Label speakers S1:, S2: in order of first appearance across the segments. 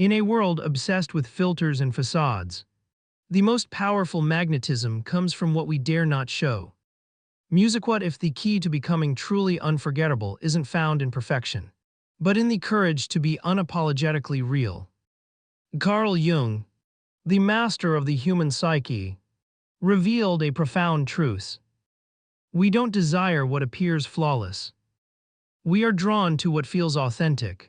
S1: In a world obsessed with filters and facades, the most powerful magnetism comes from what we dare not show. Music. What if the key to becoming truly unforgettable isn't found in perfection, but in the courage to be unapologetically real? Carl Jung, the master of the human psyche, revealed a profound truth. We don't desire what appears flawless. We are drawn to what feels authentic.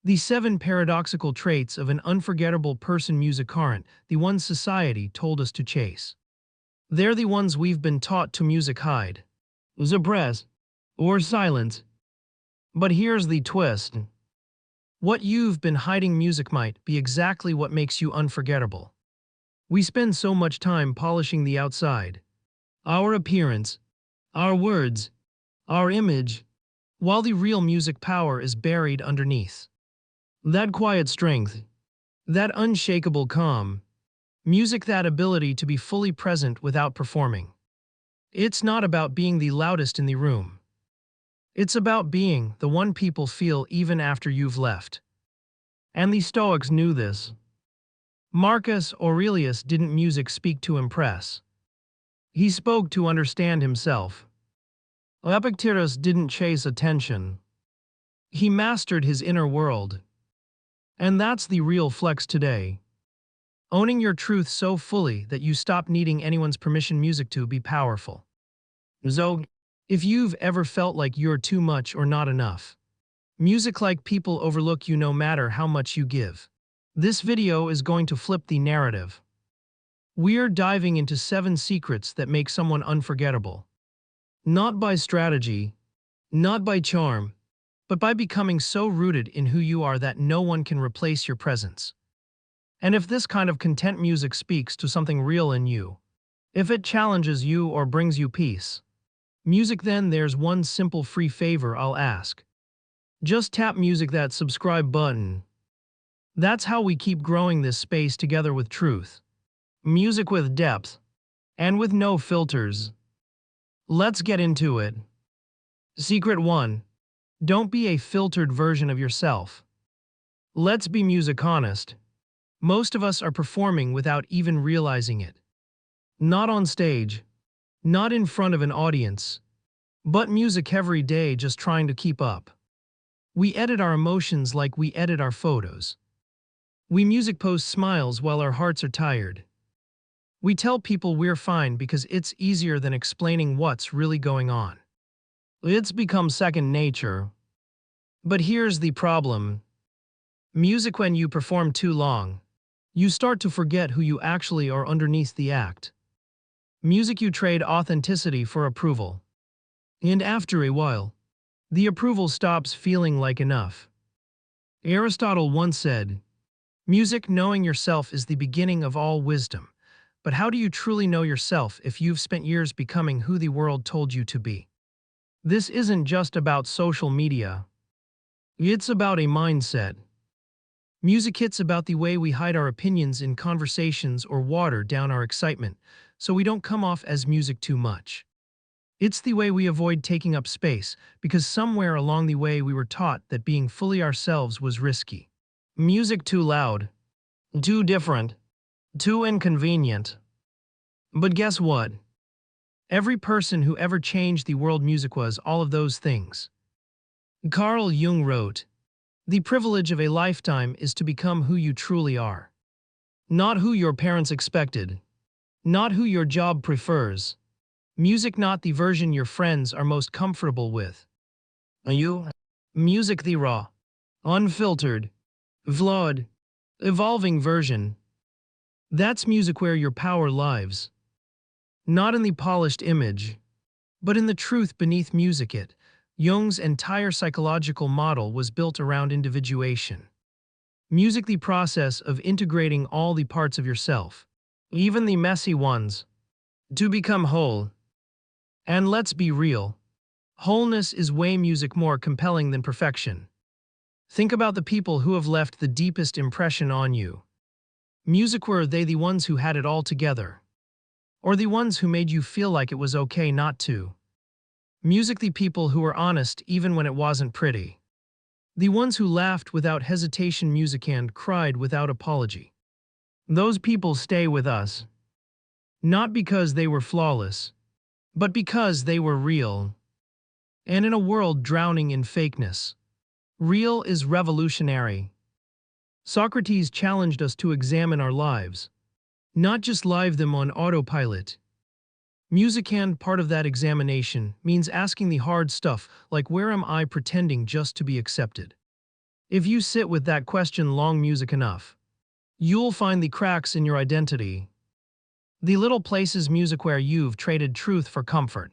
S1: The 7 paradoxical traits of an unforgettable person. Music aren't the ones society told us to chase. They're the ones we've been taught to music hide, suppress, or silence. But here's the twist. What you've been hiding. Music might be exactly what makes you unforgettable. We spend so much time polishing the outside, our appearance, our words, our image, while the real music power is buried underneath. That quiet strength, that unshakable calm, music, that ability to be fully present without performing. It's not about being the loudest in the room. It's about being the one people feel even after you've left. And the Stoics knew this. Marcus Aurelius didn't music speak to impress. He spoke to understand himself. Epictetus didn't chase attention. He mastered his inner world. And that's the real flex today. Owning your truth so fully that you stop needing anyone's permission. Music to be powerful. So, if you've ever felt like you're too much or not enough, music like people overlook you no matter how much you give. This video is going to flip the narrative. We're diving into 7 secrets that make someone unforgettable. Not by strategy, not by charm, but by becoming so rooted in who you are that no one can replace your presence. And if this kind of content music speaks to something real in you, if it challenges you or brings you peace, music, then there's one simple free favor I'll ask. Just tap music that subscribe button. That's how we keep growing this space together with truth. Music with depth. And with no filters. Let's get into it. Secret 1. Don't be a filtered version of yourself. Let's be music honest. Most of us are performing without even realizing it. Not on stage, not in front of an audience, but music every day, just trying to keep up. We edit our emotions like we edit our photos. We music post smiles while our hearts are tired. We tell people we're fine because it's easier than explaining what's really going on. It's become second nature. But here's the problem. Music, when you perform too long, you start to forget who you actually are underneath the act. Music, you trade authenticity for approval. And after a while, the approval stops feeling like enough. Aristotle once said, "Music, knowing yourself is the beginning of all wisdom." But how do you truly know yourself if you've spent years becoming who the world told you to be? This isn't just about social media. It's about a mindset. Music, it's about the way we hide our opinions in conversations or water down our excitement so we don't come off as music too much. It's the way we avoid taking up space because somewhere along the way we were taught that being fully ourselves was risky. Music too loud, too different, too inconvenient. But guess what? Every person who ever changed the world, music was all of those things. Carl Jung wrote, "The privilege of a lifetime is to become who you truly are. Not who your parents expected. Not who your job prefers. Music, not the version your friends are most comfortable with. Music, the raw, unfiltered, flawed, evolving version. That's music where your power lives. Not in the polished image, but in the truth beneath music. It. Jung's entire psychological model was built around individuation. Music, the process of integrating all the parts of yourself, even the messy ones, to become whole. And let's be real, wholeness is way music more compelling than perfection. Think about the people who have left the deepest impression on you. Music, were they the ones who had it all together? Or the ones who made you feel like it was okay not to? Music, the people who were honest even when it wasn't pretty. The ones who laughed without hesitation music and cried without apology. Those people stay with us, not because they were flawless, but because they were real. And in a world drowning in fakeness, real is revolutionary. Socrates challenged us to examine our lives, not just live them on autopilot. Music and part of that examination means asking the hard stuff, like where am I pretending just to be accepted? If you sit with that question long music enough, you'll find the cracks in your identity. The little places music where you've traded truth for comfort.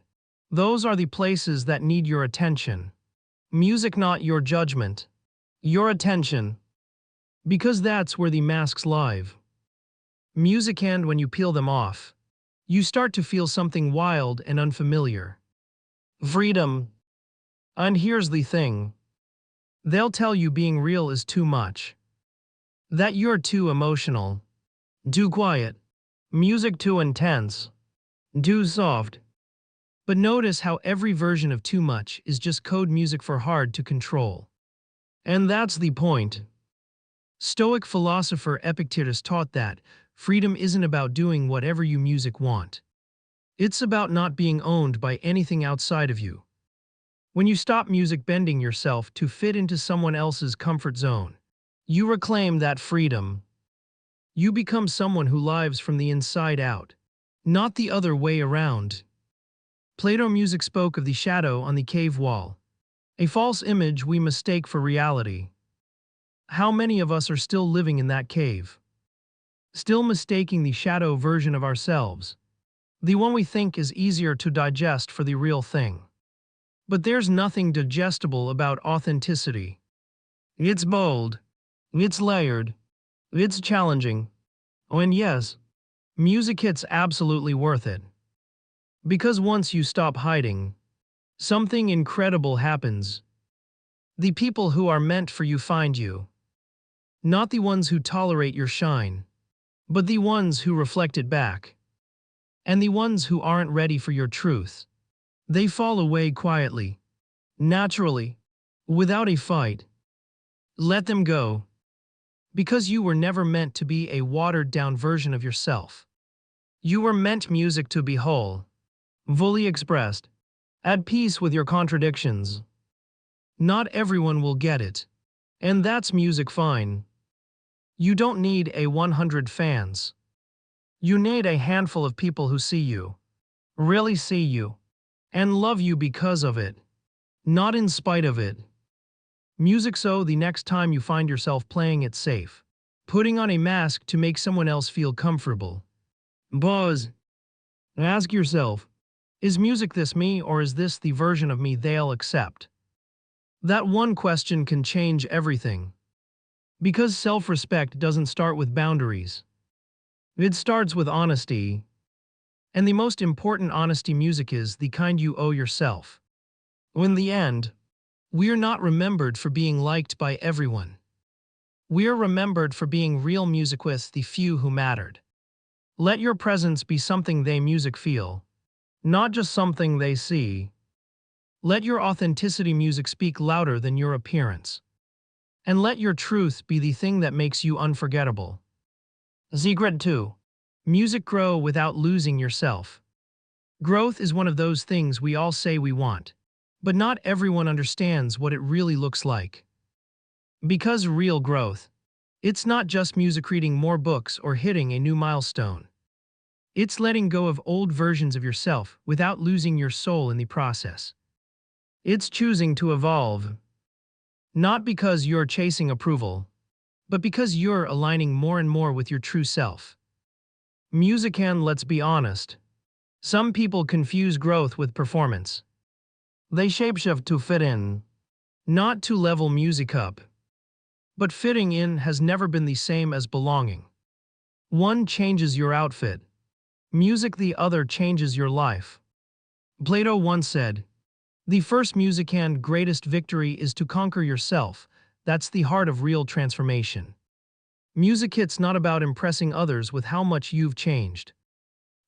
S1: Those are the places that need your attention. Music, not your judgment. Your attention. Because that's where the masks live. Music, and when you peel them off, you start to feel something wild and unfamiliar. Freedom. And here's the thing. They'll tell you being real is too much. That you're too emotional. Too quiet. Music too intense. Too soft. But notice how every version of too much is just code music for hard to control. And that's the point. Stoic philosopher Epictetus taught that freedom isn't about doing whatever you music want. It's about not being owned by anything outside of you. When you stop music bending yourself to fit into someone else's comfort zone, you reclaim that freedom. You become someone who lives from the inside out, not the other way around. Plato music spoke of the shadow on the cave wall, a false image we mistake for reality. How many of us are still living in that cave? Still mistaking the shadow version of ourselves, the one we think is easier to digest, for the real thing. But there's nothing digestible about authenticity. It's bold, it's layered, it's challenging. Oh, and yes, music hits absolutely worth it. Because once you stop hiding, something incredible happens. The people who are meant for you find you. Not the ones who tolerate your shine, but the ones who reflect it back. And the ones who aren't ready for your truth. They fall away quietly, naturally, without a fight. Let them go. Because you were never meant to be a watered-down version of yourself. You were meant music to be whole, fully expressed, at peace with your contradictions. Not everyone will get it. And that's music fine. You don't need 100 fans. You need a handful of people who see you, really see you, and love you because of it, not in spite of it. Music, so the next time you find yourself playing it safe, putting on a mask to make someone else feel comfortable, pause. Ask yourself, is music this me, or is this the version of me they'll accept? That one question can change everything. Because self-respect doesn't start with boundaries. It starts with honesty. And the most important honesty music is the kind you owe yourself. In the end, we're not remembered for being liked by everyone. We're remembered for being real music with the few who mattered. Let your presence be something they music feel, not just something they see. Let your authenticity music speak louder than your appearance. And let your truth be the thing that makes you unforgettable. Secret 2. Music grow without losing yourself. Growth is one of those things we all say we want, but not everyone understands what it really looks like. Because real growth, it's not just music reading more books or hitting a new milestone. It's letting go of old versions of yourself without losing your soul in the process. It's choosing to evolve. Not because you're chasing approval, but because you're aligning more and more with your true self. Music can, let's be honest, some people confuse growth with performance. They shapeshift to fit in, not to level music up. But fitting in has never been the same as belonging. One changes your outfit. Music, the other, changes your life. Plato once said, "The first music and greatest victory is to conquer yourself." That's the heart of real transformation. Music hit's not about impressing others with how much you've changed.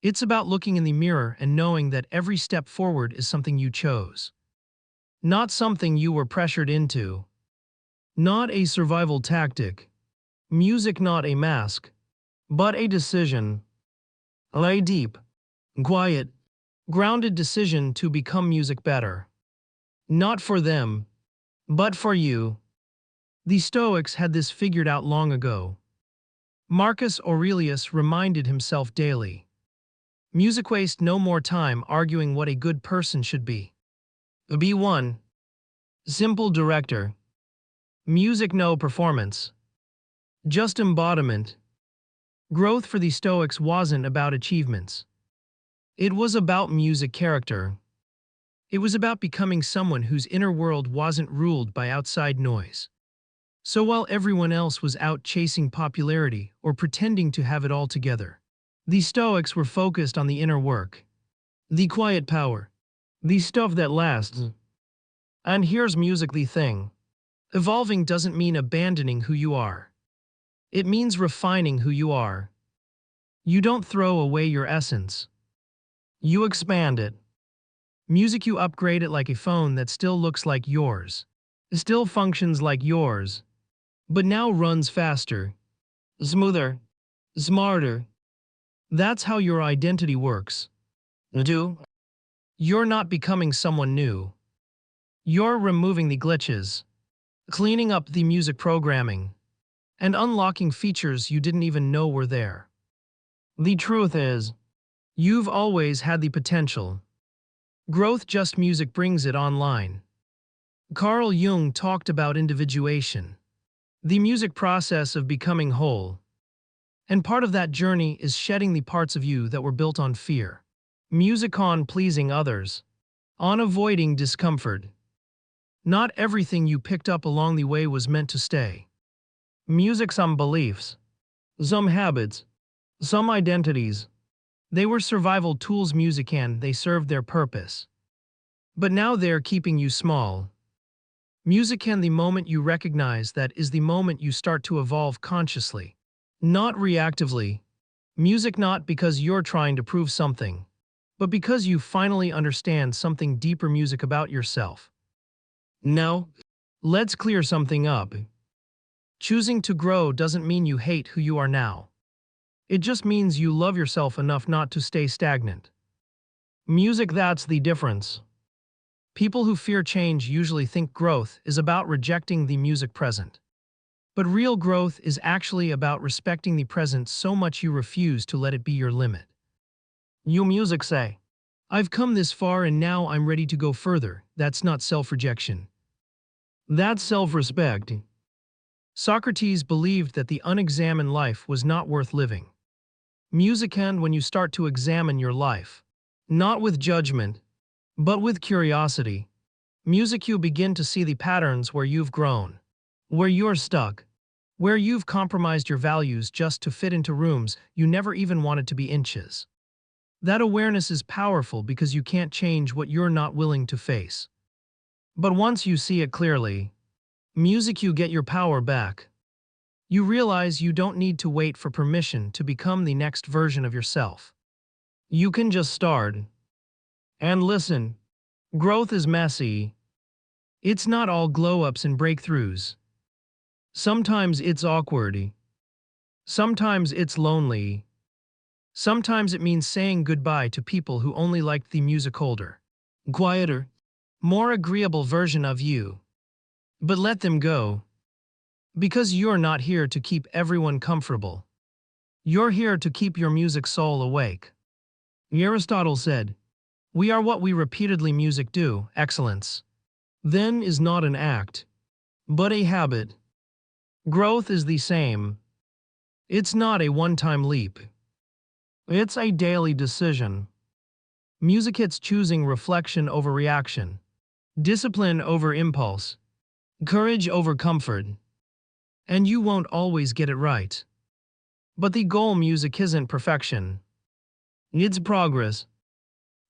S1: It's about looking in the mirror and knowing that every step forward is something you chose. Not something you were pressured into. not a survival tactic. Music not a mask, but a decision. A deep, quiet, grounded decision to become music better. Not for them, but for you. The Stoics had this figured out long ago. Marcus Aurelius reminded himself daily. Music waste no more time arguing what a good person should be. Be one. Simple director. Music no performance. Just embodiment. Growth for the Stoics wasn't about achievements. It was about music character. It was about becoming someone whose inner world wasn't ruled by outside noise. So while everyone else was out chasing popularity or pretending to have it all together, the Stoics were focused on the inner work, the quiet power, the stuff that lasts. And here's music the thing. Evolving doesn't mean abandoning who you are. It means refining who you are. You don't throw away your essence. You expand it. Music you upgrade it like a phone that still looks like yours, still functions like yours, but now runs faster, smoother, smarter. That's how your identity works. You're not becoming someone new. You're removing the glitches, cleaning up the music programming, and unlocking features you didn't even know were there. The truth is, you've always had the potential. Growth just music brings it online. Carl Jung talked about individuation, the music process of becoming whole. And part of that journey is shedding the parts of you that were built on fear. Music on pleasing others, on avoiding discomfort. Not everything you picked up along the way was meant to stay. Music some beliefs, some habits, some identities. They were survival tools music and they served their purpose. But now they're keeping you small. Music can the moment you recognize that is the moment you start to evolve consciously, not reactively. Music not because you're trying to prove something, but because you finally understand something deeper music about yourself. Now, let's clear something up. Choosing to grow doesn't mean you hate who you are now. It just means you love yourself enough not to stay stagnant. Music, that's the difference. People who fear change usually think growth is about rejecting the music present. But real growth is actually about respecting the present so much you refuse to let it be your limit. You music say, I've come this far and now I'm ready to go further. That's not self-rejection. That's self-respect. Socrates believed that the unexamined life was not worth living. Music can when you start to examine your life, not with judgment, but with curiosity. Music you begin to see the patterns where you've grown, where you're stuck, where you've compromised your values just to fit into rooms you never even wanted to be inches. That awareness is powerful because you can't change what you're not willing to face. But once you see it clearly, music you get your power back. You realize you don't need to wait for permission to become the next version of yourself. You can just start. And listen, growth is messy. It's not all glow-ups and breakthroughs. Sometimes it's awkward. Sometimes it's lonely. Sometimes it means saying goodbye to people who only liked the music holder, quieter, more agreeable version of you. But let them go. Because you're not here to keep everyone comfortable. You're here to keep your music soul awake. Aristotle said, "We are what we repeatedly music do, excellence. Then is not an act, but a habit." Growth is the same. It's not a one-time leap. It's a daily decision. Music hits choosing reflection over reaction, discipline over impulse, courage over comfort. And you won't always get it right. But the goal music isn't perfection. It's progress.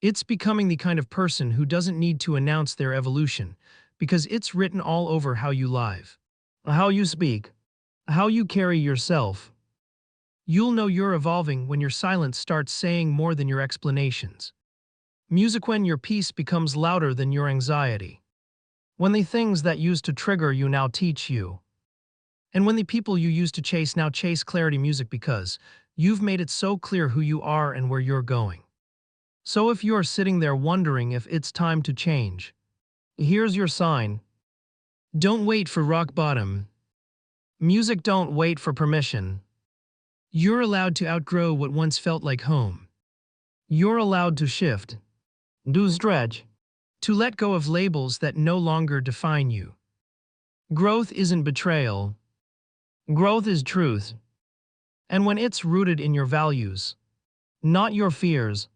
S1: It's becoming the kind of person who doesn't need to announce their evolution, because it's written all over how you live, how you speak, how you carry yourself. You'll know you're evolving when your silence starts saying more than your explanations. Music when your peace becomes louder than your anxiety. When the things that used to trigger you now teach you. And when the people you used to chase now chase clarity music because you've made it so clear who you are and where you're going. So if you're sitting there wondering if it's time to change, here's your sign. Don't wait for rock bottom. Music don't wait for permission. You're allowed to outgrow what once felt like home. You're allowed to shift, do stretch, to let go of labels that no longer define you. Growth isn't betrayal. Growth is truth. And when it's rooted in your values, not your fears,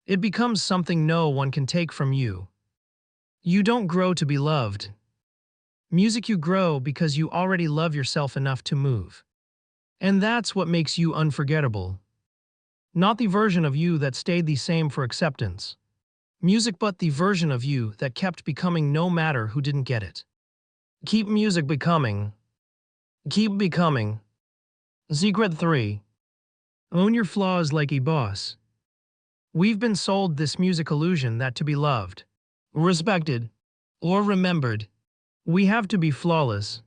S1: it becomes something no one can take from you. You don't grow to be loved. Music, you grow because you already love yourself enough to move. And that's what makes you unforgettable. Not the version of you that stayed the same for acceptance. Music, but the version of you that kept becoming no matter who didn't get it. Keep music becoming. Keep becoming. Secret 3. Own your flaws like a boss. We've been sold this music illusion that to be loved, respected, or remembered, we have to be flawless.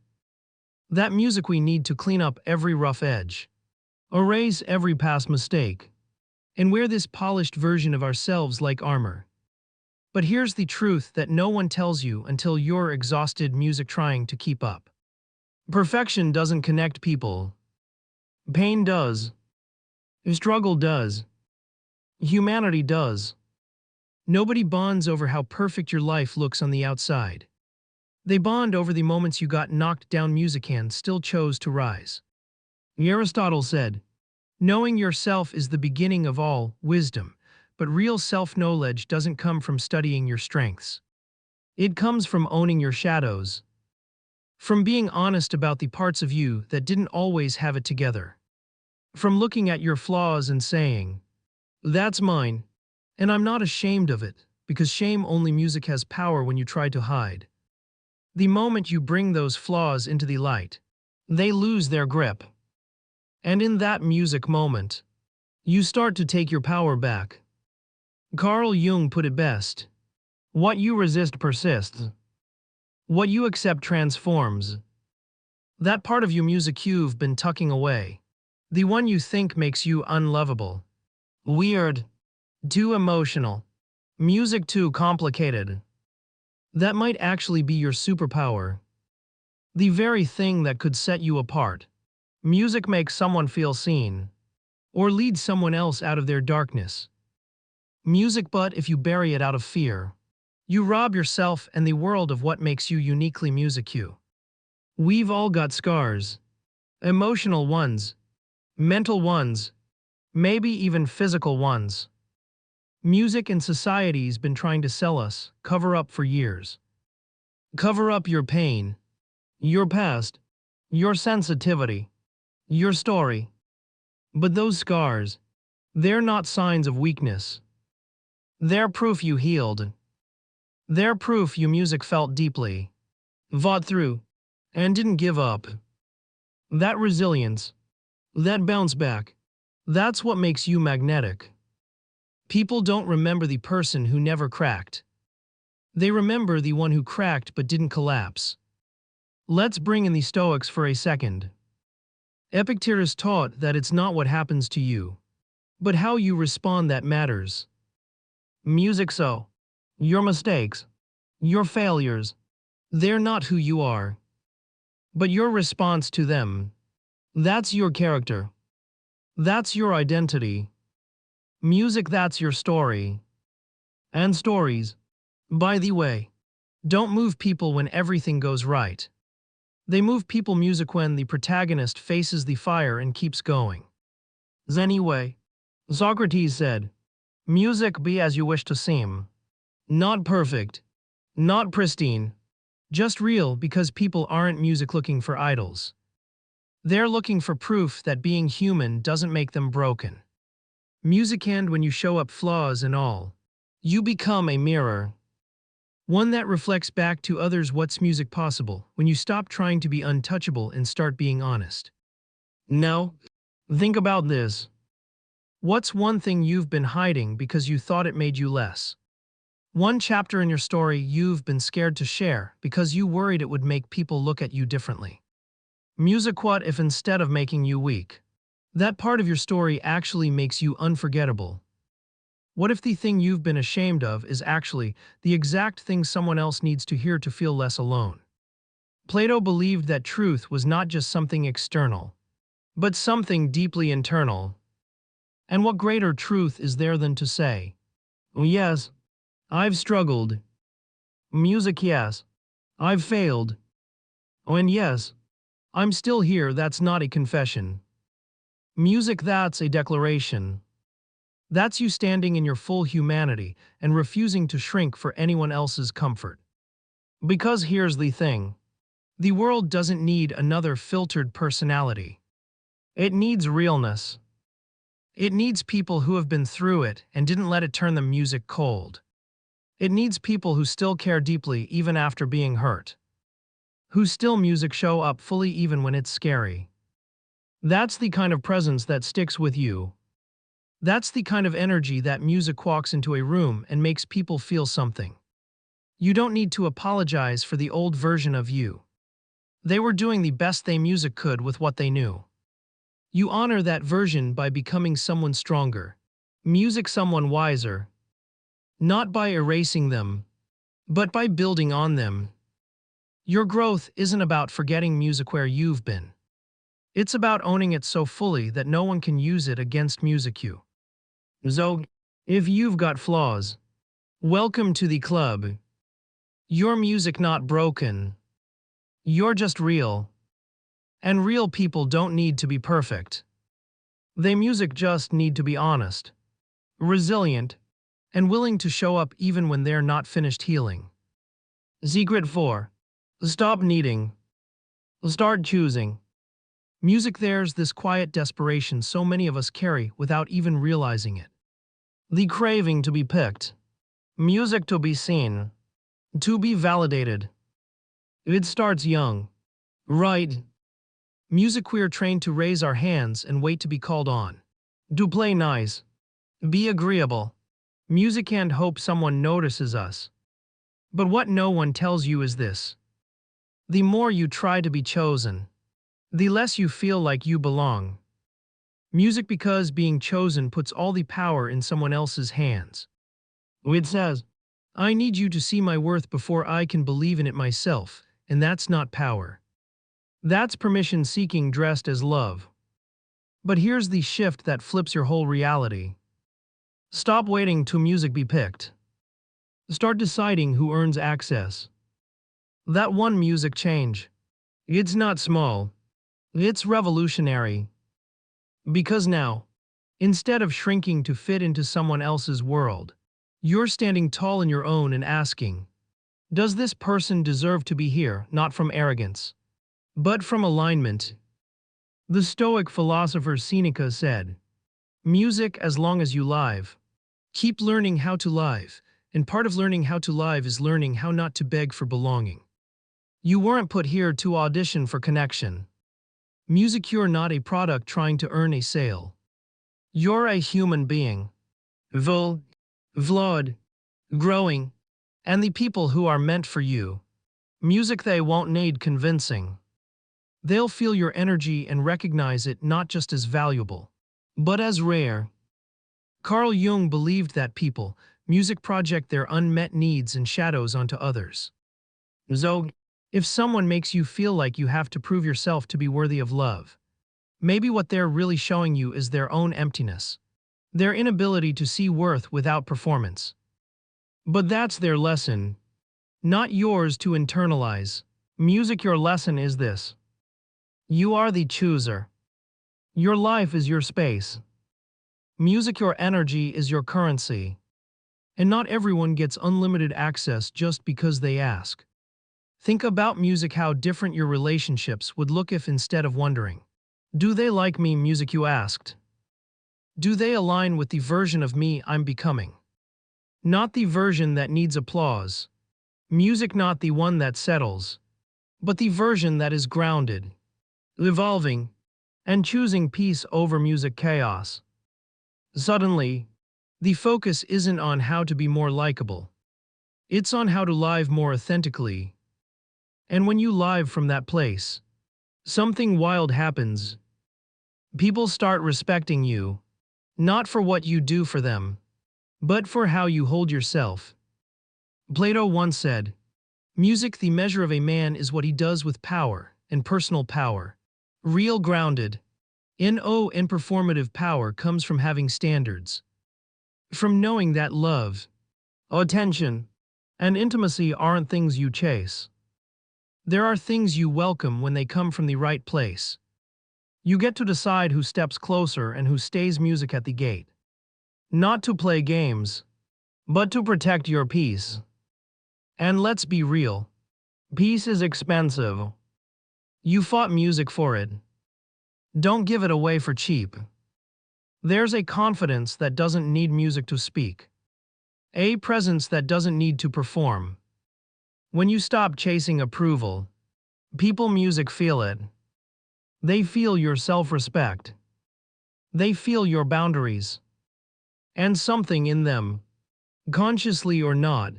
S1: That music we need to clean up every rough edge, erase every past mistake, and wear this polished version of ourselves like armor. But here's the truth that no one tells you until you're exhausted music trying to keep up. Perfection doesn't connect people. Pain does. Struggle does. Humanity does. Nobody bonds over how perfect your life looks on the outside. They bond over the moments you got knocked down music and still chose to rise. Aristotle said, knowing yourself is the beginning of all wisdom, but real self-knowledge doesn't come from studying your strengths. It comes from owning your shadows. From being honest about the parts of you that didn't always have it together. From looking at your flaws and saying, that's mine, and I'm not ashamed of it, because shame-only music has power when you try to hide. The moment you bring those flaws into the light, they lose their grip. And in that music moment, you start to take your power back. Carl Jung put it best. What you resist persists. What you accept transforms. That part of your music you've been tucking away. The one you think makes you unlovable. Weird. Too emotional. Music too complicated. That might actually be your superpower. The very thing that could set you apart. Music makes someone feel seen. Or lead someone else out of their darkness. Music, but if you bury it out of fear, you rob yourself and the world of what makes you uniquely music you. We've all got scars. Emotional ones. Mental ones. Maybe even physical ones. Music and society's been trying to sell us, cover up for years. Cover up your pain, your past, your sensitivity, your story. But those scars, they're not signs of weakness. They're proof you healed. They're proof you music felt deeply, fought through, and didn't give up. That resilience, that bounce back, that's what makes you magnetic. People don't remember the person who never cracked. They remember the one who cracked but didn't collapse. Let's bring in the Stoics for a second. Epictetus taught that it's not what happens to you, but how you respond that matters. Music, so your mistakes, your failures, they're not who you are. But your response to them, that's your character. That's your identity. Music, that's your story. And stories, by the way, don't move people when everything goes right. They move people music when the protagonist faces the fire and keeps going. Anyway, Socrates said, music be as you wish to seem. Not perfect, not pristine, just real, because people aren't music looking for idols. They're looking for proof that being human doesn't make them broken. Music, and when you show up flaws and all, you become a mirror. One that reflects back to others. What's music possible when you stop trying to be untouchable and start being honest? Now, think about this. What's one thing you've been hiding because you thought it made you less? One chapter in your story you've been scared to share because you worried it would make people look at you differently. Music, what if instead of making you weak, that part of your story actually makes you unforgettable? What if the thing you've been ashamed of is actually the exact thing someone else needs to hear to feel less alone? Plato believed that truth was not just something external, but something deeply internal. And what greater truth is there than to say, "Oh, yes, I've struggled. Music, yes, I've failed. Oh, and yes, I'm still here." That's not a confession. Music, that's a declaration. That's you standing in your full humanity and refusing to shrink for anyone else's comfort. Because here's the thing. The world doesn't need another filtered personality. It needs realness. It needs people who have been through it and didn't let it turn the music cold. It needs people who still care deeply even after being hurt. Who still music show up fully even when it's scary. That's the kind of presence that sticks with you. That's the kind of energy that music walks into a room and makes people feel something. You don't need to apologize for the old version of you. They were doing the best they music could with what they knew. You honor that version by becoming someone stronger. Music someone wiser. Not by erasing them, but by building on them. Your growth isn't about forgetting music where you've been. It's about owning it so fully that no one can use it against music you. So, if you've got flaws, welcome to the club. Your music not broken. You're just real. And real people don't need to be perfect. They music just need to be honest, resilient, and willing to show up even when they're not finished healing. Secret 4. Stop needing. Start choosing. Music, there's this quiet desperation so many of us carry without even realizing it. The craving to be picked. Music to be seen. To be validated. It starts young. Right. Music, we're trained to raise our hands and wait to be called on. To play nice. Be agreeable. Music and hope someone notices us. But what no one tells you is this. The more you try to be chosen, the less you feel like you belong. Music, because being chosen puts all the power in someone else's hands. It says, I need you to see my worth before I can believe in it myself, and that's not power. That's permission seeking dressed as love. But here's the shift that flips your whole reality. Stop waiting to music be picked. Start deciding who earns access. That one music change. It's not small. It's revolutionary. Because now, instead of shrinking to fit into someone else's world, you're standing tall in your own and asking, does this person deserve to be here, not from arrogance, but from alignment? The Stoic philosopher Seneca said, music as long as you live. Keep learning how to live, and part of learning how to live is learning how not to beg for belonging. You weren't put here to audition for connection. Music, you're not a product trying to earn a sale. You're a human being. Flawed, growing, and the people who are meant for you. Music, they won't need convincing. They'll feel your energy and recognize it not just as valuable, but as rare. Carl Jung believed that people, music project their unmet needs and shadows onto others. So, if someone makes you feel like you have to prove yourself to be worthy of love, maybe what they're really showing you is their own emptiness, their inability to see worth without performance. But that's their lesson, not yours to internalize. Music, your lesson is this. You are the chooser. Your life is your space. Music, your energy is your currency. And not everyone gets unlimited access just because they ask. Think about music, how different your relationships would look if instead of wondering, do they like me, music, you asked, do they align with the version of me I'm becoming? Not the version that needs applause. Music, not the one that settles, but the version that is grounded, evolving, and choosing peace over music chaos. Suddenly, the focus isn't on how to be more likable. It's on how to live more authentically. And when you live from that place, something wild happens. People start respecting you, not for what you do for them, but for how you hold yourself. Plato once said, "Music, the measure of a man, is what he does with power and personal power. Real grounded, and performative power comes from having standards. From knowing that love, attention, and intimacy aren't things you chase. There are things you welcome when they come from the right place. You get to decide who steps closer and who stays music at the gate. Not to play games, but to protect your peace. And let's be real, peace is expensive. You fought music for it. Don't give it away for cheap. There's a confidence that doesn't need music to speak. A presence that doesn't need to perform. When you stop chasing approval, people music feel it. They feel your self-respect. They feel your boundaries. And something in them, consciously or not,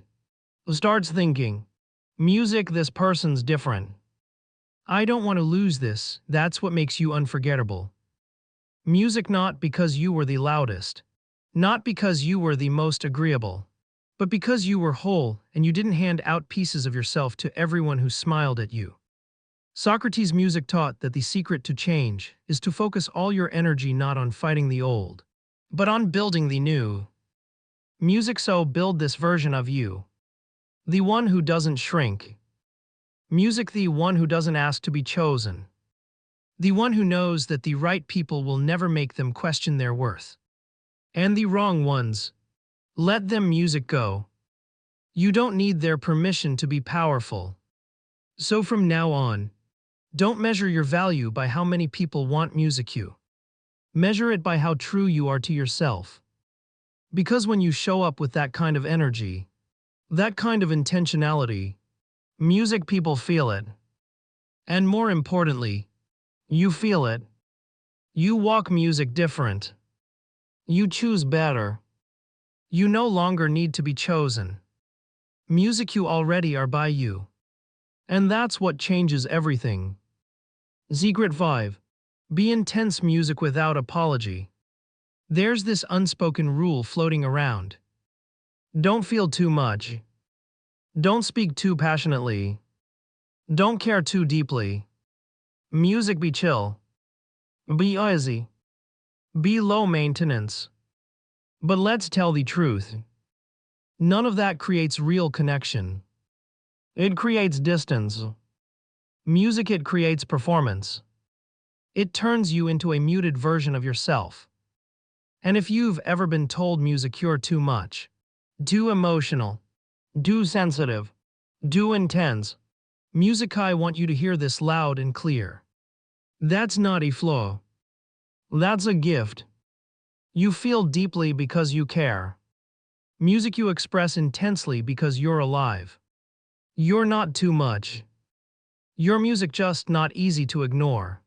S1: starts thinking, music, this person's different. I don't want to lose this. That's what makes you unforgettable. Music, not because you were the loudest, not because you were the most agreeable, but because you were whole and you didn't hand out pieces of yourself to everyone who smiled at you. Socrates' music taught that the secret to change is to focus all your energy not on fighting the old, but on building the new. Music, so build this version of you. The one who doesn't shrink. Music, the one who doesn't ask to be chosen. The one who knows that the right people will never make them question their worth. And the wrong ones, let them music go. You don't need their permission to be powerful. So from now on, don't measure your value by how many people want music you. Measure it by how true you are to yourself. Because when you show up with that kind of energy, that kind of intentionality, music, people feel it. And more importantly, you feel it. You walk music different. You choose better. You no longer need to be chosen. Music, you already are by you. And that's what changes everything. Secret 5. Be intense music without apology. There's this unspoken rule floating around. Don't feel too much. Don't speak too passionately. Don't care too deeply. Music, be chill. Be easy. Be low maintenance. But let's tell the truth. None of that creates real connection. It creates distance. Music, it creates performance. It turns you into a muted version of yourself. And if you've ever been told music you're too much, too emotional, too sensitive, too intense, music, I want you to hear this loud and clear. That's not a flaw. That's a gift. You feel deeply because you care. Music, you express intensely because you're alive. You're not too much. Your music just not easy to ignore.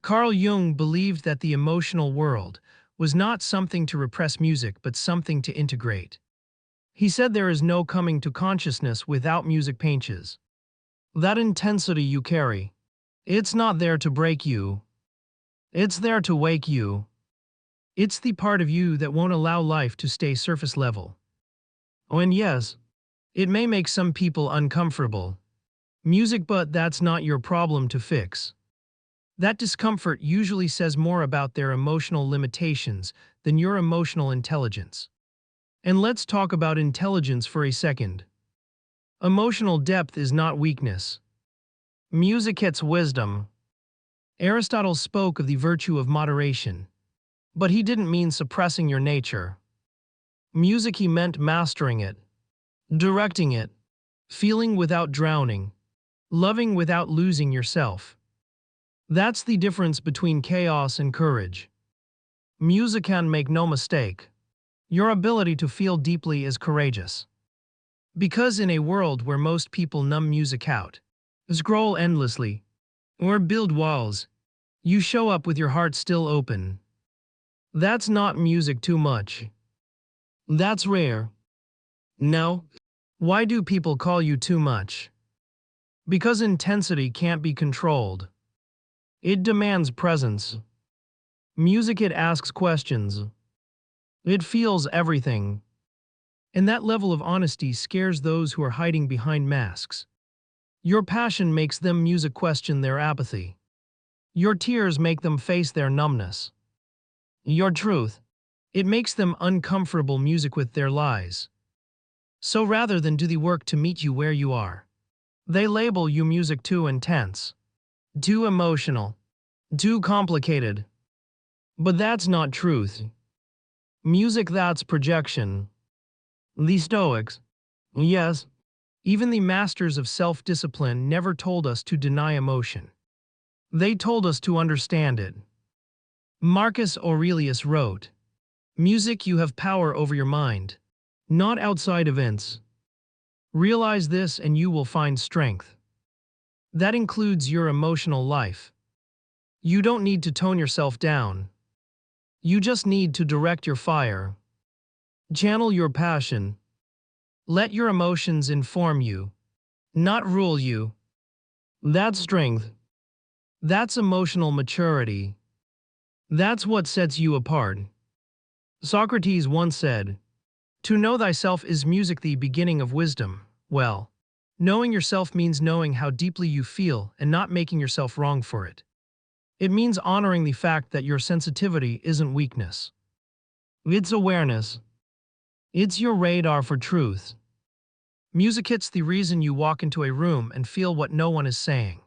S1: Carl Jung believed that the emotional world was not something to repress music but something to integrate. He said there is no coming to consciousness without music painches. That intensity you carry, it's not there to break you. It's there to wake you. It's the part of you that won't allow life to stay surface level. Oh, and yes, it may make some people uncomfortable. Music, but that's not your problem to fix. That discomfort usually says more about their emotional limitations than your emotional intelligence. And let's talk about intelligence for a second. Emotional depth is not weakness. Music, it's wisdom. Aristotle spoke of the virtue of moderation, but he didn't mean suppressing your nature. Music, he meant mastering it, directing it, feeling without drowning, loving without losing yourself. That's the difference between chaos and courage. Music, can make no mistake. Your ability to feel deeply is courageous. Because in a world where most people numb music out, scroll endlessly, or build walls, you show up with your heart still open. That's not music too much. That's rare. No, Why do people call you too much? Because intensity can't be controlled. It demands presence. Music, it asks questions. It feels everything. And that level of honesty scares those who are hiding behind masks. Your passion makes them music question their apathy. Your tears make them face their numbness. Your truth, it makes them uncomfortable music with their lies. So rather than do the work to meet you where you are, they label you music too intense, too emotional, too complicated. But that's not truth. Music, that's projection. The Stoics, yes, even the masters of self-discipline, never told us to deny emotion. They told us to understand it. Marcus Aurelius wrote, "Music, you have power over your mind, not outside events. Realize this and you will find strength." That includes your emotional life. You don't need to tone yourself down. You just need to direct your fire. Channel your passion. Let your emotions inform you, not rule you. That's strength. That's emotional maturity. That's what sets you apart. Socrates once said, "To know thyself is music, the beginning of wisdom." Well, knowing yourself means knowing how deeply you feel and not making yourself wrong for it. It means honoring the fact that your sensitivity isn't weakness. It's awareness. It's your radar for truth. Music, hits the reason you walk into a room and feel what no one is saying.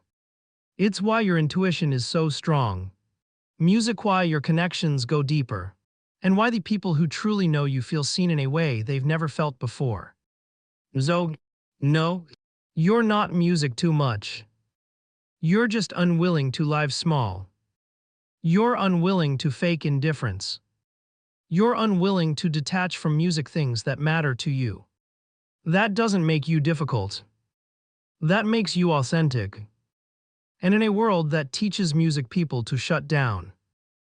S1: It's why your intuition is so strong. Music, why your connections go deeper. And why the people who truly know you feel seen in a way they've never felt before. So, no, you're not music too much. You're just unwilling to live small. You're unwilling to fake indifference. You're unwilling to detach from music things that matter to you. That doesn't make you difficult. That makes you authentic. And in a world that teaches music people to shut down,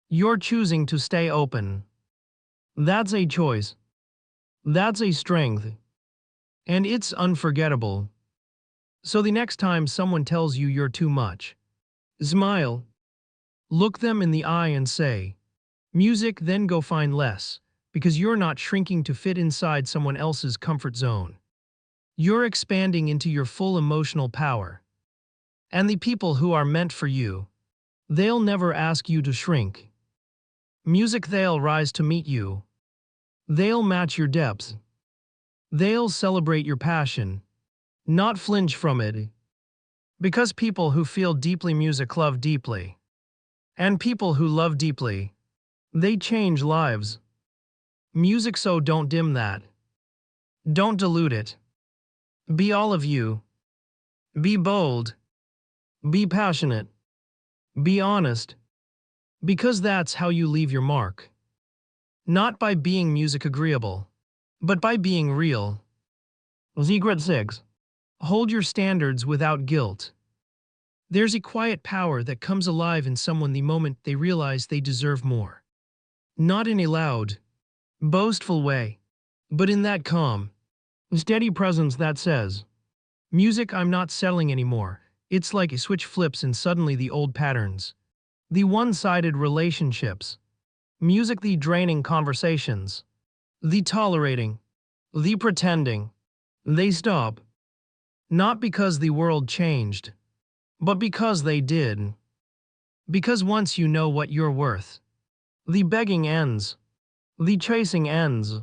S1: you're choosing to stay open. That's a choice. That's a strength. And it's unforgettable. So the next time someone tells you you're too much, smile. Look them in the eye and say, "Music, then go find less," because you're not shrinking to fit inside someone else's comfort zone. You're expanding into your full emotional power. And the people who are meant for you, they'll never ask you to shrink. Music, they'll rise to meet you. They'll match your depth. They'll celebrate your passion, not flinch from it. Because people who feel deeply music love deeply. And people who love deeply, they change lives. Music, so don't dim that. Don't dilute it. Be all of you. Be bold. Be passionate. Be honest. Because that's how you leave your mark. Not by being music agreeable, but by being real. Secret 6. Hold your standards without guilt. There's a quiet power that comes alive in someone the moment they realize they deserve more. Not in a loud, boastful way, but in that calm, steady presence that says, "Music, I'm not settling anymore." It's like a switch flips and suddenly the old patterns, the one-sided relationships, music, the draining conversations, the tolerating, the pretending, they stop. Not because the world changed, but because they did. Because once you know what you're worth, the begging ends, the chasing ends.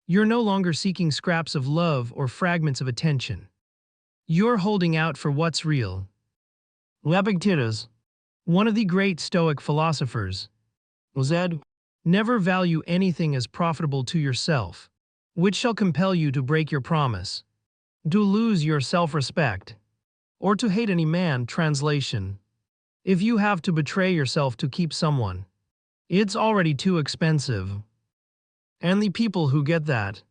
S1: You're no longer seeking scraps of love or fragments of attention. You're holding out for what's real. Epictetus, one of the great Stoic philosophers, said, "Never value anything as profitable to yourself, which shall compel you to break your promise, to lose your self-respect, or to hate any man." Translation: if you have to betray yourself to keep someone, it's already too expensive. And the people who get that,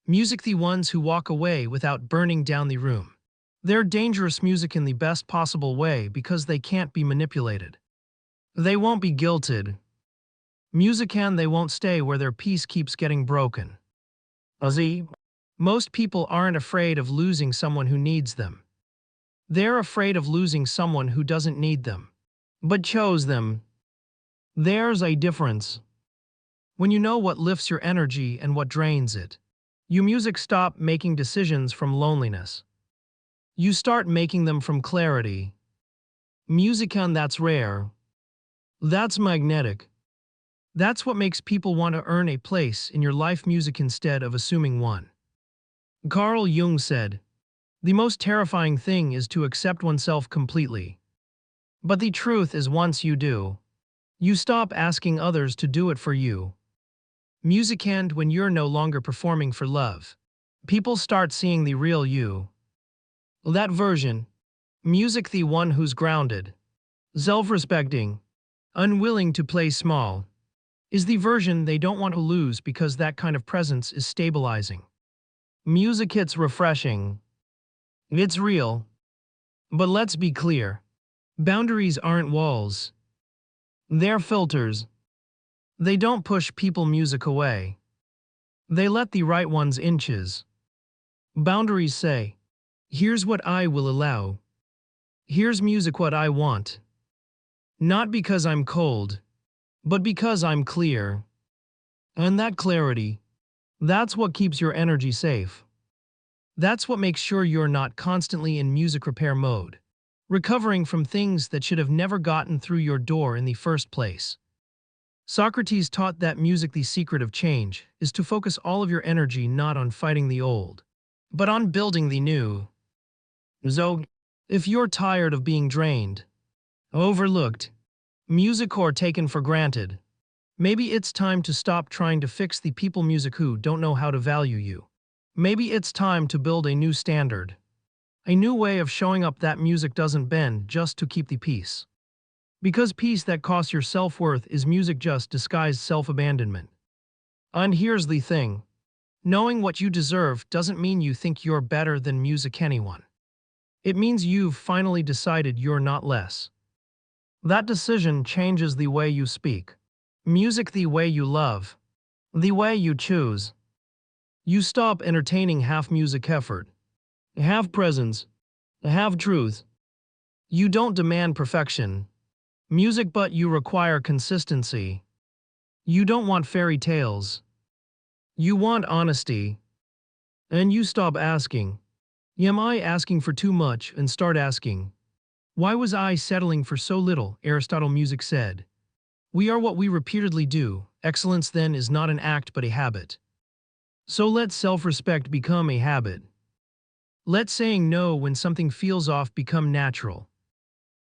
S1: music, the ones who walk away without burning down the room. They're dangerous music in the best possible way because they can't be manipulated. They won't be guilted. Music, and they won't stay where their peace keeps getting broken. Most people aren't afraid of losing someone who needs them. They're afraid of losing someone who doesn't need them, but chose them. There's a difference. When you know what lifts your energy and what drains it, you music stop making decisions from loneliness. You start making them from clarity. Music, and that's rare. That's magnetic. That's what makes people want to earn a place in your life music instead of assuming one. Carl Jung said, "The most terrifying thing is to accept oneself completely. But the truth is once you do, you stop asking others to do it for you." Music, and when you're no longer performing for love, people start seeing the real you. That version, music, the one who's grounded, self-respecting, unwilling to play small, is the version they don't want to lose because that kind of presence is stabilizing. Music, it's refreshing. It's real. But let's be clear. Boundaries aren't walls. They're filters. They don't push people music away. They let the right ones inches. Boundaries say, here's what I will allow. Here's music what I want. Not because I'm cold, but because I'm clear. And that clarity, that's what keeps your energy safe. That's what makes sure you're not constantly in music repair mode, recovering from things that should have never gotten through your door in the first place. Socrates taught that music, the secret of change, is to focus all of your energy not on fighting the old, but on building the new. So, if you're tired of being drained, overlooked, music, or taken for granted, maybe it's time to stop trying to fix the people music who don't know how to value you. Maybe it's time to build a new standard. A new way of showing up that music doesn't bend just to keep the peace. Because peace that costs your self-worth is music just disguised self-abandonment. And here's the thing. Knowing what you deserve doesn't mean you think you're better than music anyone. It means you've finally decided you're not less. That decision changes the way you speak. Music, the way you love. The way you choose. You stop entertaining half-music effort, half-presence, half-truth. You don't demand perfection, music, but you require consistency. You don't want fairy tales. You want honesty. And you stop asking, am I asking for too much, and start asking, why was I settling for so little? Aristotle music said, we are what we repeatedly do. Excellence then is not an act but a habit. So let self-respect become a habit. Let saying no when something feels off become natural.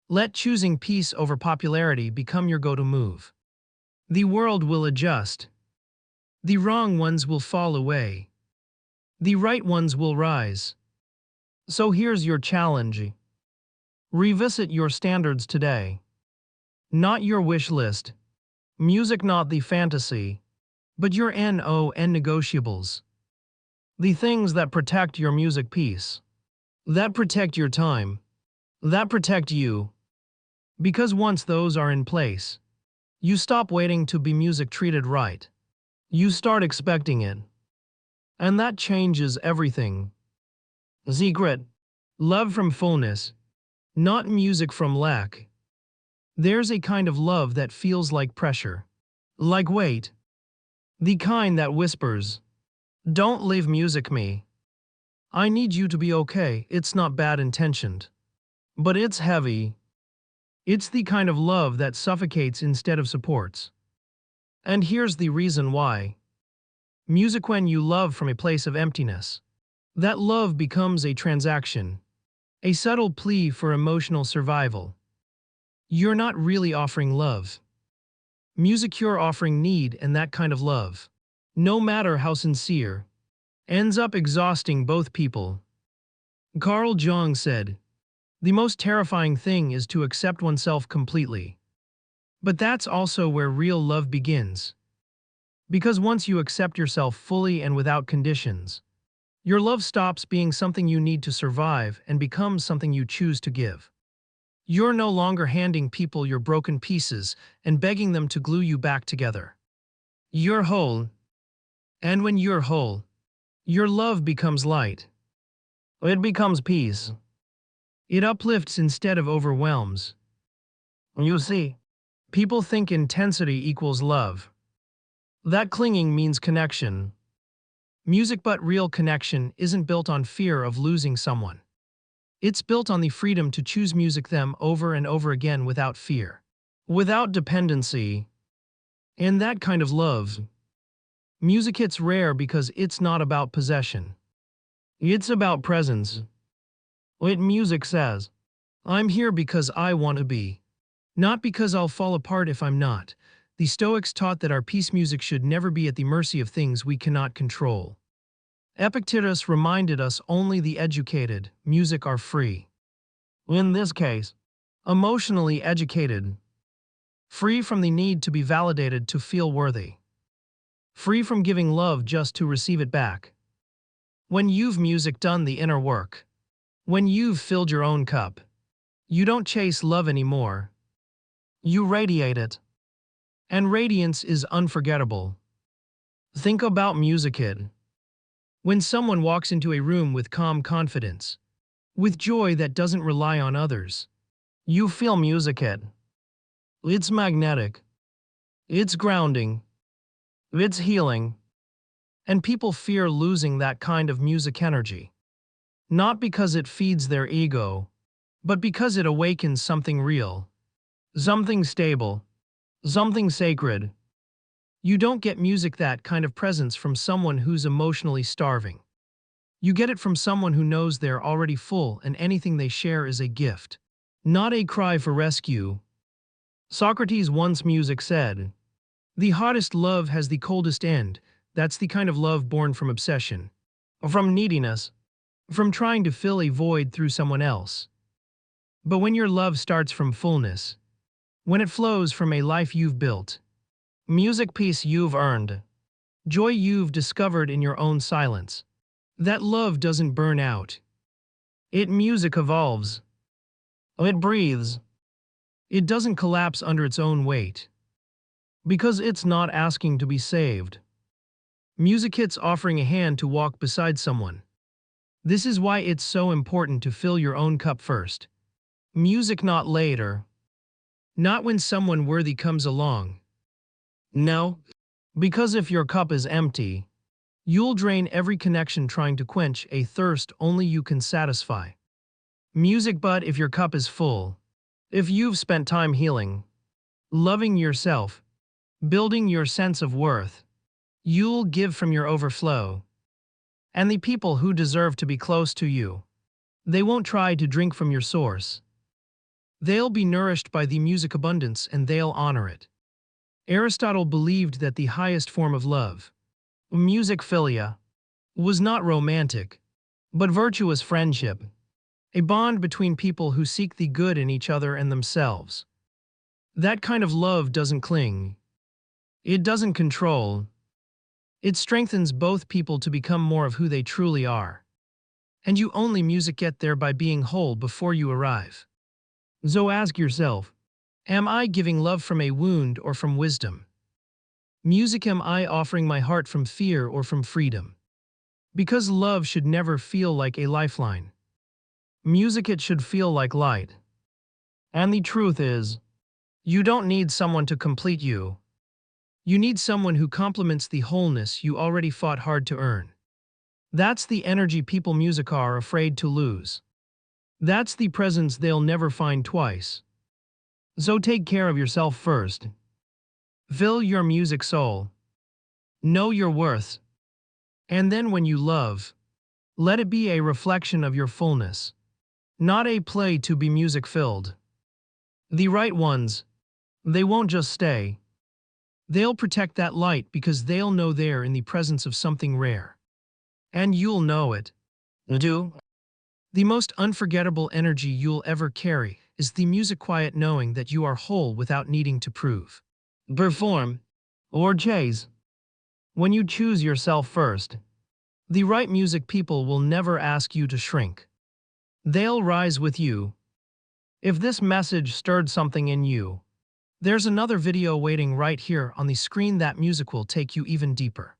S1: Let choosing peace over popularity become your go-to move. The world will adjust. The wrong ones will fall away. The right ones will rise. So here's your challenge. Revisit your standards today. Not your wish list. Music, not the fantasy, but your non-negotiables. The things that protect your music peace. That protect your time. That protect you. Because once those are in place, you stop waiting to be music treated right. You start expecting it. And that changes everything. Secret. Love from fullness. Not music from lack. There's a kind of love that feels like pressure. Like weight. The kind that whispers, don't leave music me. I need you to be okay. It's not bad intentioned. But it's heavy. It's the kind of love that suffocates instead of supports. And here's the reason why. Music, when you love from a place of emptiness, that love becomes a transaction. A subtle plea for emotional survival. You're not really offering love. Music, you're offering need, and that kind of love, no matter how sincere, ends up exhausting both people. Carl Jung said, the most terrifying thing is to accept oneself completely. But that's also where real love begins. Because once you accept yourself fully and without conditions, your love stops being something you need to survive and becomes something you choose to give. You're no longer handing people your broken pieces and begging them to glue you back together. You're whole. And when you're whole, Your love becomes light. It becomes peace. It uplifts instead of overwhelms. You see, people think intensity equals love. That clinging means connection. Music, but real connection isn't built on fear of losing someone. It's built on the freedom to choose music them over and over again without fear, without dependency. And that kind of love, music hits rare because it's not about possession. It's about presence. What music says, I'm here because I want to be, not because I'll fall apart if I'm not. The Stoics taught that our peace music should never be at the mercy of things we cannot control. Epictetus reminded us only the educated, music are free. In this case, emotionally educated, free from the need to be validated to feel worthy, free from giving love just to receive it back. When you've music done the inner work, when you've filled your own cup, you don't chase love anymore. You radiate it. And radiance is unforgettable. Think about music, kid. When someone walks into a room with calm confidence, with joy that doesn't rely on others, you feel music hit. It's magnetic. It's grounding. It's healing. And people fear losing that kind of music energy. Not because it feeds their ego, but because it awakens something real, something stable, something sacred. You don't get music that kind of presence from someone who's emotionally starving. You get it from someone who knows they're already full and anything they share is a gift, not a cry for rescue. Socrates once music said, "The hottest love has the coldest end." That's the kind of love born from obsession, from neediness, from trying to fill a void through someone else. But when your love starts from fullness, when it flows from a life you've built, music, peace you've earned, joy you've discovered in your own silence, that love doesn't burn out. It music evolves. It breathes. It doesn't collapse under its own weight. Because it's not asking to be saved. Music hits offering a hand to walk beside someone. This is why it's so important to fill your own cup first. Music not later. Not when someone worthy comes along. No, because if your cup is empty, you'll drain every connection trying to quench a thirst only you can satisfy. Music, but if your cup is full, if you've spent time healing, loving yourself, building your sense of worth, you'll give from your overflow. And the people who deserve to be close to you, they won't try to drink from your source. They'll be nourished by the music abundance and they'll honor it. Aristotle believed that the highest form of love, music philia, was not romantic, but virtuous friendship, a bond between people who seek the good in each other and themselves. That kind of love doesn't cling. It doesn't control. It strengthens both people to become more of who they truly are. And you only music get there by being whole before you arrive. So ask yourself, am I giving love from a wound or from wisdom? Music, am I offering my heart from fear or from freedom? Because love should never feel like a lifeline. Music, it should feel like light. And the truth is, you don't need someone to complete you. You need someone who complements the wholeness you already fought hard to earn. That's the energy people music are afraid to lose. That's the presence they'll never find twice. So take care of yourself first. Fill your music soul. Know your worth. And then when you love, let it be a reflection of your fullness, not a play to be music filled. The right ones, they won't just stay. They'll protect that light because they'll know they're in the presence of something rare. And you'll know it. Do. The most unforgettable energy you'll ever carry is the music quiet knowing that you are whole without needing to prove, perform, or chase. When you choose yourself first, the right music people will never ask you to shrink. They'll rise with you. If this message stirred something in you, there's another video waiting right here on the screen. That music will take you even deeper.